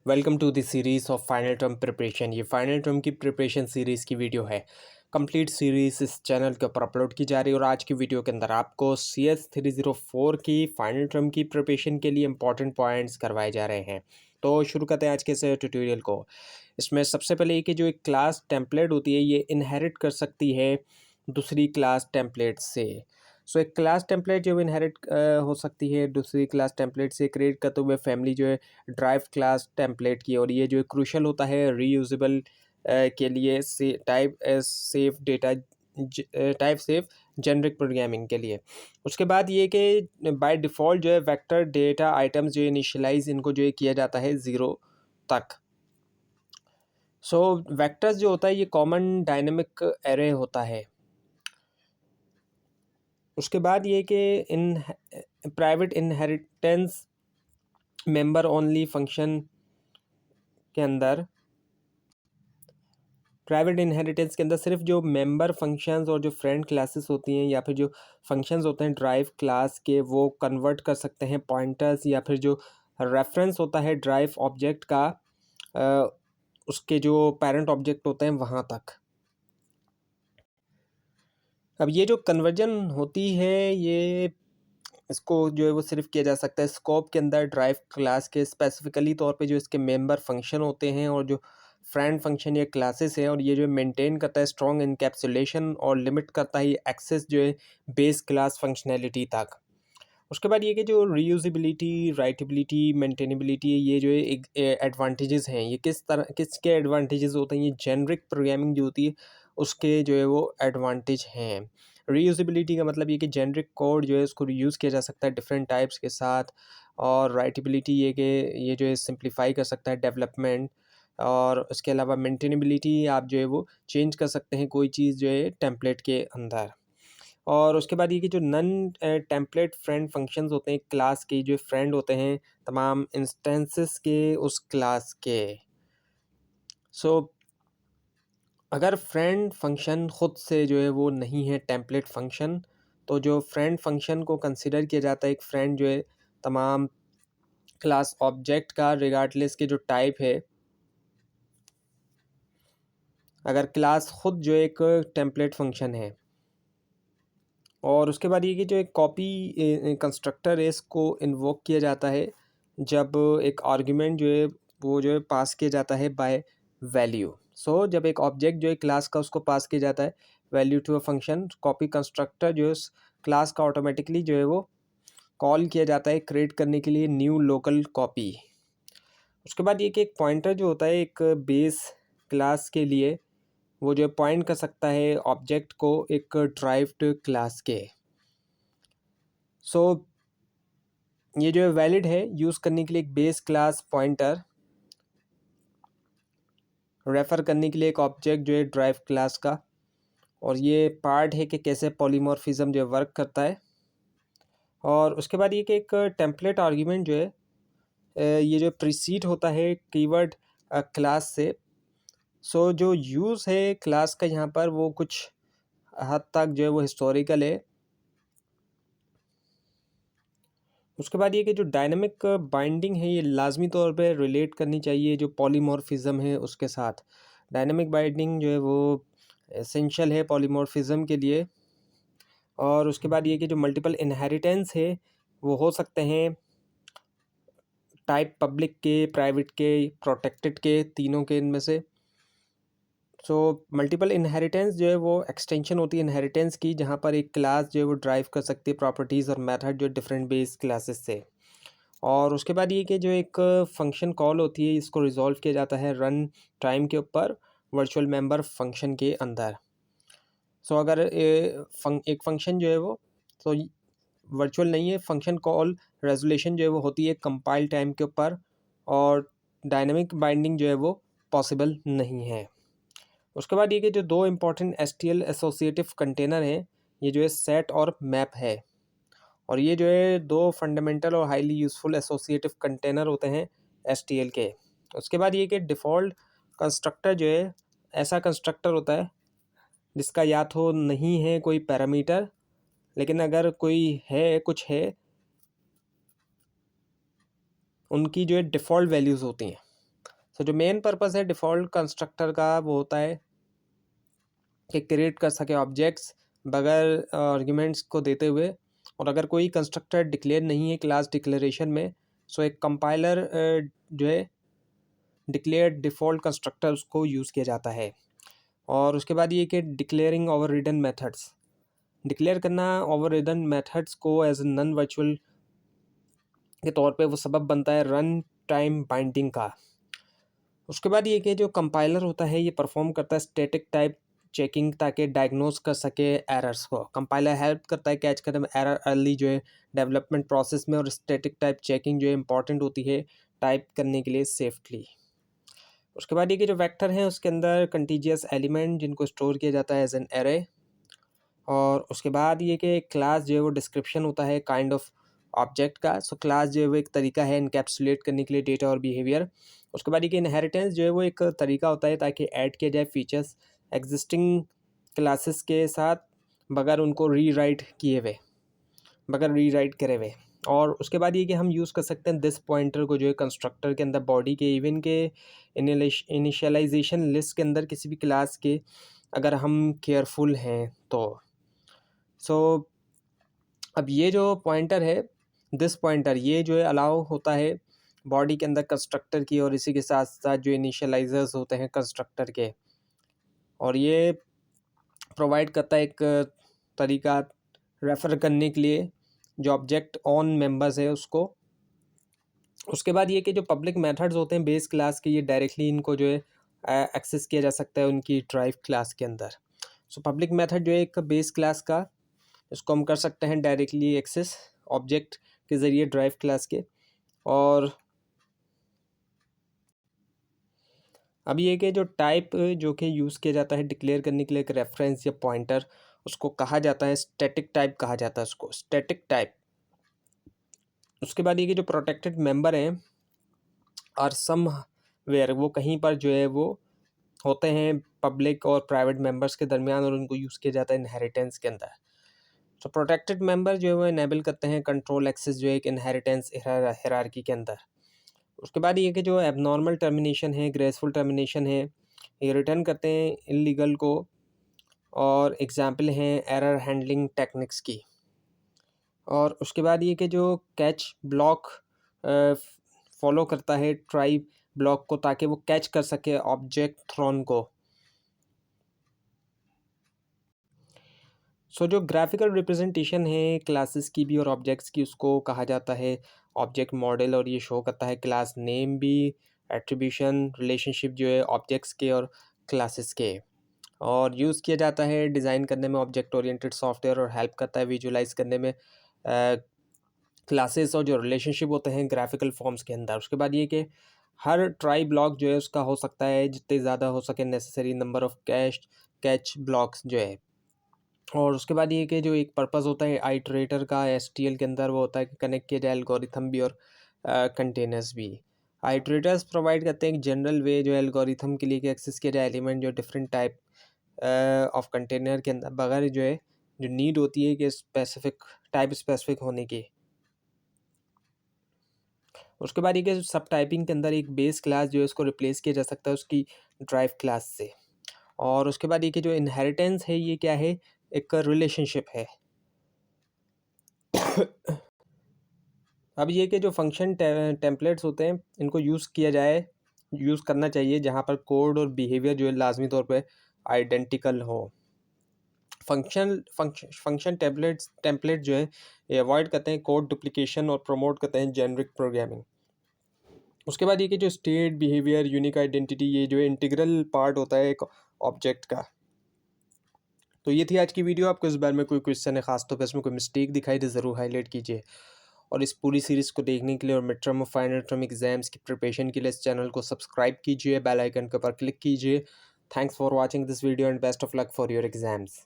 Welcome to the series of final term preparation. ये final term की preparation series की video है। Complete series इस चैनल के ऊपर अपलोड की जा रही है और आज की वीडियो के अंदर आपको CS 304 की फाइनल टर्म की प्रिपरेशन के लिए इंपॉर्टेंट पॉइंट्स करवाए जा रहे हैं। तो शुरू करते हैं आज के इस ट्यूटोरियल को। इसमें सबसे पहले ये कि जो एक क्लास टेम्पलेट होती है ये इनहेरिट कर सकती है दूसरी क्लास टेम्पलेट से। सो एक क्लास टेम्पलेट जो इनहेरिट हो सकती है दूसरी क्लास टेम्पलेट से क्रिएट करते हुए फैमिली जो है ड्राइव क्लास टेम्पलेट की, और ये जो क्रूशल होता है रीयूजेबल के लिए से type safe data type safe generic programming के लिए। उसके बाद ये कि बाय डिफ़ॉल्ट जो है वेक्टर डेटा आइटम्स जो इनिशियलाइज इनको जो है किया जाता है 0 तक। सो वेक्टर्स जो होता है ये कॉमन डायनेमिक एरे होता है। उसके बाद ये कि in private inheritance member only function के अंदर प्राइवेट इनहेरिटेंस के अंदर सिर्फ जो मेंबर फंक्शंस और जो फ्रेंड क्लासेस होती हैं या फिर जो फंक्शंस होते हैं ड्राइव क्लास के, वो कन्वर्ट कर सकते हैं पॉइंटर्स या फिर जो रेफरेंस होता है ड्राइव ऑब्जेक्ट का उसके जो पेरेंट ऑब्जेक्ट होते हैं वहाँ तक। अब ये जो कन्वर्जन होती है ये इसको जो है वो सिर्फ किया जा सकता है स्कोप के अंदर ड्राइव क्लास के स्पेसिफिकली तौर पे जो इसके मेंबर फंक्शन होते हैं और जो फ्रेंड फंक्शन या क्लासेस हैं, और ये जो मेंटेन करता है स्ट्रॉन्ग इनकैप्सुलेशन और लिमिट करता है एक्सेस जो है बेस क्लास फंक्शनैलिटी तक। उसके बाद ये कि जो रीयूजिबिलिटी राइटेबिलिटी मेंटेनेबिलिटी ये जो है एक एडवांटेजेस हैं, ये किसके एडवांटेजेस होते हैं, ये जेनरिक प्रोग्रामिंग जो होती है उसके जो है वो एडवांटेज हैं। रीयूजिबिलिटी का मतलब ये कि जेनरिक कोड जो है उसको रीयूज़ किया जा सकता है डिफरेंट टाइप्स के साथ, और राइटेबिलिटी ये कि ये जो है सिंप्लीफाई कर सकता है डेवलपमेंट, और उसके अलावा मेंटेनेबिलिटी आप जो है वो चेंज कर सकते हैं कोई चीज़ जो है टेम्पलेट के अंदर। और उसके बाद ये कि जो नन टेम्पलेट फ्रेंड फंक्शंस होते हैं क्लास के, जो फ्रेंड होते हैं तमाम इंस्टेंसेस के उस क्लास के। सो अगर फ्रेंड फंक्शन ख़ुद से जो है वो नहीं है टेम्पलेट फंक्शन, तो जो फ्रेंड फंक्शन को कंसिडर किया जाता है एक फ्रेंड जो है तमाम क्लास ऑब्जेक्ट का रिगार्डलेस के जो टाइप है। अगर क्लास ख़ुद जो एक टेम्पलेट फंक्शन है, और उसके बाद ये कि जो एक कॉपी कंस्ट्रक्टर है इसको इन्वोक किया जाता है जब एक आर्गुमेंट जो है वो जो है पास किया जाता है बाय वैल्यू। सो जब एक ऑब्जेक्ट जो है क्लास का उसको पास किया जाता है value to a function, copy constructor जो है उस क्लास का ऑटोमेटिकली जो है वो कॉल किया जाता है क्रिएट करने के लिए न्यू लोकल कॉपी। उसके बाद ये कि एक पॉइंटर जो होता है एक बेस क्लास के लिए वो जो पॉइंट कर सकता है ऑब्जेक्ट को एक ड्राइव्ड क्लास के। सो ये जो है वैलिड है यूज़ करने के लिए एक बेस क्लास पॉइंटर, रेफ़र करने के लिए एक ऑब्जेक्ट जो है ड्राइव क्लास का, और ये पार्ट है कि कैसे पॉलीमॉर्फिज्म जो है वर्क करता है। और उसके बाद ये कि एक टेम्पलेट आर्गुमेंट जो है ये जो प्रीसीड होता है कीवर्ड क्लास से। सो जो यूज़ है क्लास का यहाँ पर वो कुछ हद तक जो है वो हिस्टोरिकल है। उसके बाद ये कि जो डायनामिक बाइंडिंग है ये लाजमी तौर पे रिलेट करनी चाहिए जो पॉलीमॉर्फिज्म है उसके साथ। डायनामिक बाइंडिंग जो है वो एसेंशियल है पॉलीमॉर्फिज्म के लिए। और उसके बाद ये कि जो मल्टीपल इनहेरिटेंस है वो हो सकते हैं टाइप पब्लिक के, प्राइवेट के, प्रोटेक्टेड के, तीनों के इनमें से। सो मल्टीपल इनहेरिटेंस जो है वो एक्सटेंशन होती है इनहेरिटेंस की, जहाँ पर एक क्लास जो है वो ड्राइव कर सकती है प्रॉपर्टीज़ और मेथड जो डिफरेंट बेस क्लासेस से। और उसके बाद ये कि जो एक फंक्शन कॉल होती है इसको रिजॉल्व किया जाता है रन टाइम के ऊपर वर्चुअल मेंबर फंक्शन के अंदर। सो अगर एक फंक्शन जो है वो तो वर्चुअल नहीं है, फंक्शन कॉल रेजोल्यूशन जो है वो होती है कंपाइल टाइम के ऊपर, और डायनामिक बाइंडिंग जो है वो पॉसिबल नहीं है। उसके बाद ये कि जो दो इम्पॉर्टेंट STL एसोसिएटिव कंटेनर हैं, ये जो है सेट और मैप है, और ये जो है दो फंडामेंटल और हाईली यूज़फुल एसोसिएटिव कंटेनर होते हैं STL के। उसके बाद ये कि डिफ़ॉल्ट कंस्ट्रक्टर जो है ऐसा कंस्ट्रक्टर होता है जिसका या तो नहीं है कोई पैरामीटर, लेकिन अगर कोई है कुछ है उनकी जो है डिफ़ॉल्ट वैल्यूज़ होती हैं। सो जो मेन पर्पस है डिफ़ॉल्ट कंस्ट्रक्टर का वो होता है कि क्रिएट कर सके ऑब्जेक्ट्स बगैर आर्ग्यूमेंट्स को देते हुए, और अगर कोई कंस्ट्रक्टर डिक्लेयर नहीं है क्लास डिक्लेरेशन में, सो एक कंपाइलर जो है डिक्लेयर डिफ़ॉल्ट कंस्ट्रक्टर उसको यूज़ किया जाता है। और उसके बाद ये कि declaring over ridden methods, declare करना ओवर रिडन मेथड्स को एज नॉन वर्चुअल के तौर पे वो सबब बनता है रन टाइम बाइंडिंग का। उसके बाद ये कि जो कंपाइलर होता है ये परफॉर्म करता है स्टैटिक टाइप चेकिंग ताकि डायग्नोस कर सके एरर्स को। कंपाइलर हेल्प करता है कैच करने में एरर अर्ली जो है डेवलपमेंट प्रोसेस में, और स्टैटिक टाइप चेकिंग जो है इंपॉर्टेंट होती है टाइप करने के लिए सेफ्टली। उसके बाद ये कि जो वेक्टर हैं उसके अंदर कंटीजियस एलिमेंट जिनको स्टोर किया जाता है एज एन एरे। और उसके बाद ये कि क्लास जो है वो डिस्क्रिप्शन होता है काइंड ऑफ ऑब्जेक्ट का। सो क्लास जो है वो एक तरीका है इनकैप्सुलेट करने के लिए डेटा और बिहेवियर। उसके बाद ये कि इनहेरिटेंस जो है वो एक तरीका होता है ताकि ऐड किया जाए फीचर्स एग्जिस्टिंग क्लासेस के साथ बगैर उनको रीराइट किए हुए, बगैर रीराइट करे हुए। और उसके बाद ये कि हम यूज़ कर सकते हैं दिस पॉइंटर को जो है कंस्ट्रक्टर के अंदर बॉडी के इवन के इनिशियलाइजेशन लिस्ट के अंदर किसी भी क्लास के, अगर हम केयरफुल हैं तो। सो अब ये जो पॉइंटर है दिस पॉइंटर ये जो है अलाउ होता है बॉडी के अंदर कंस्ट्रक्टर की, और इसी के साथ साथ जो इनिशियलाइजर्स होते हैं कंस्ट्रक्टर के, और ये प्रोवाइड करता है एक तरीका रेफ़र करने के लिए जो ऑब्जेक्ट ऑन मेंबर्स है उसको। उसके बाद ये कि जो पब्लिक मेथड्स होते हैं बेस क्लास के, ये डायरेक्टली इनको जो है एक्सेस किया जा सकता है उनकी ड्राइव क्लास के अंदर। सो पब्लिक मेथड जो है एक बेस क्लास का, इसको हम कर सकते हैं डायरेक्टली एक्सेस ऑब्जेक्ट के ज़रिए ड्राइव क्लास के। और अब ये कि जो टाइप जो कि यूज़ किया जाता है डिक्लेयर करने के लिए एक रेफरेंस या पॉइंटर, उसको कहा जाता है स्टैटिक टाइप कहा जाता है उसको, स्टैटिक टाइप। उसके बाद ये कि जो प्रोटेक्टेड मेंबर हैं और सम वेयर, वो कहीं पर जो है वो होते हैं पब्लिक और प्राइवेट मेंबर्स के दरमियान, और उनको यूज़ किया जाता है इनहेरिटेंस के अंदर। तो प्रोटेक्टेड मेंबर जो है वो इनेबल करते हैं कंट्रोल एक्सेस जो है एक इनहेरिटेंस हायरार्की के अंदर। उसके बाद ये कि जो एबनॉर्मल टर्मिनेशन है, ग्रेसफुल टर्मिनेशन है, ये रिटर्न करते हैं इलीगल को, और एग्जाम्पल हैं एरर हैंडलिंग टेक्निक्स की। और उसके बाद ये कि जो कैच ब्लॉक फॉलो करता है ट्राई ब्लॉक को ताकि वो कैच कर सके ऑब्जेक्ट थ्रोन को। सो जो ग्राफिकल रिप्रेजेंटेशन है क्लासेस की भी और ऑब्जेक्ट्स की, उसको कहा जाता है ऑब्जेक्ट मॉडल, और ये शो करता है क्लास नेम भी, एट्रीब्यूशन रिलेशनशिप जो है ऑब्जेक्ट्स के और क्लासेस के। और यूज़ किया जाता है डिज़ाइन करने में ऑब्जेक्ट ओरिएंटेड सॉफ्टवेयर, और हेल्प करता है विजुलाइज करने में क्लासेस और जो रिलेशनशिप होते हैं ग्राफिकल फॉर्म्स के अंदर। उसके बाद ये कि हर ट्राई ब्लॉक जो है उसका हो सकता है जितने ज़्यादा हो सके necessary number of catch blocks जो है। और उसके बाद ये कि जो एक पर्पस होता है आइटरेटर का एसटीएल के अंदर, वो होता है कि कनेक्ट किया जाए एल्गोरिथम भी और कंटेनर्स भी। आइटरेटर्स प्रोवाइड करते हैं एक जनरल वे जो एल्गोरिथम के लिए कि एक्सेस किया जाए एलिमेंट जो डिफरेंट टाइप ऑफ कंटेनर के अंदर बगैर जो है जो नीड होती है कि स्पेसिफिक टाइप स्पेसिफिक होने की। उसके बाद ये कि सब टाइपिंग के अंदर एक बेस क्लास जो है उसको रिप्लेस किया जा सकता है उसकी ड्राइव क्लास से। और उसके बाद ये कि जो इनहेरिटेंस है ये क्या है, एक रिलेशनशिप है। अब ये कि जो फंक्शन टेम्पलेट्स होते हैं इनको यूज़ करना चाहिए जहाँ पर कोड और बिहेवियर जो है लाजमी तौर पे आइडेंटिकल हो। फंक्शन टेम्पलेट जो है ये अवॉइड करते हैं कोड डुप्लीकेशन और प्रमोट करते हैं जेनरिक प्रोग्रामिंग। उसके बाद ये कि जो स्टेट बिहेवियर यूनिक आइडेंटिटी ये जो इंटीग्रल पार्ट होता है एक ऑब्जेक्ट का। तो ये थी आज की वीडियो। आपको इस बारे में कोई क्वेश्चन है खास तौर पर इसमें कोई मिस्टेक दिखाई दे ज़रूर हाईलाइट कीजिए। और इस पूरी सीरीज़ को देखने के लिए और मिड टर्म और फाइनल टर्म एग्जाम्स की प्रिपरेशन के लिए इस चैनल को सब्सक्राइब कीजिए, बेल आइकन के ऊपर क्लिक कीजिए। Thanks for watching this video and best of luck for your exams.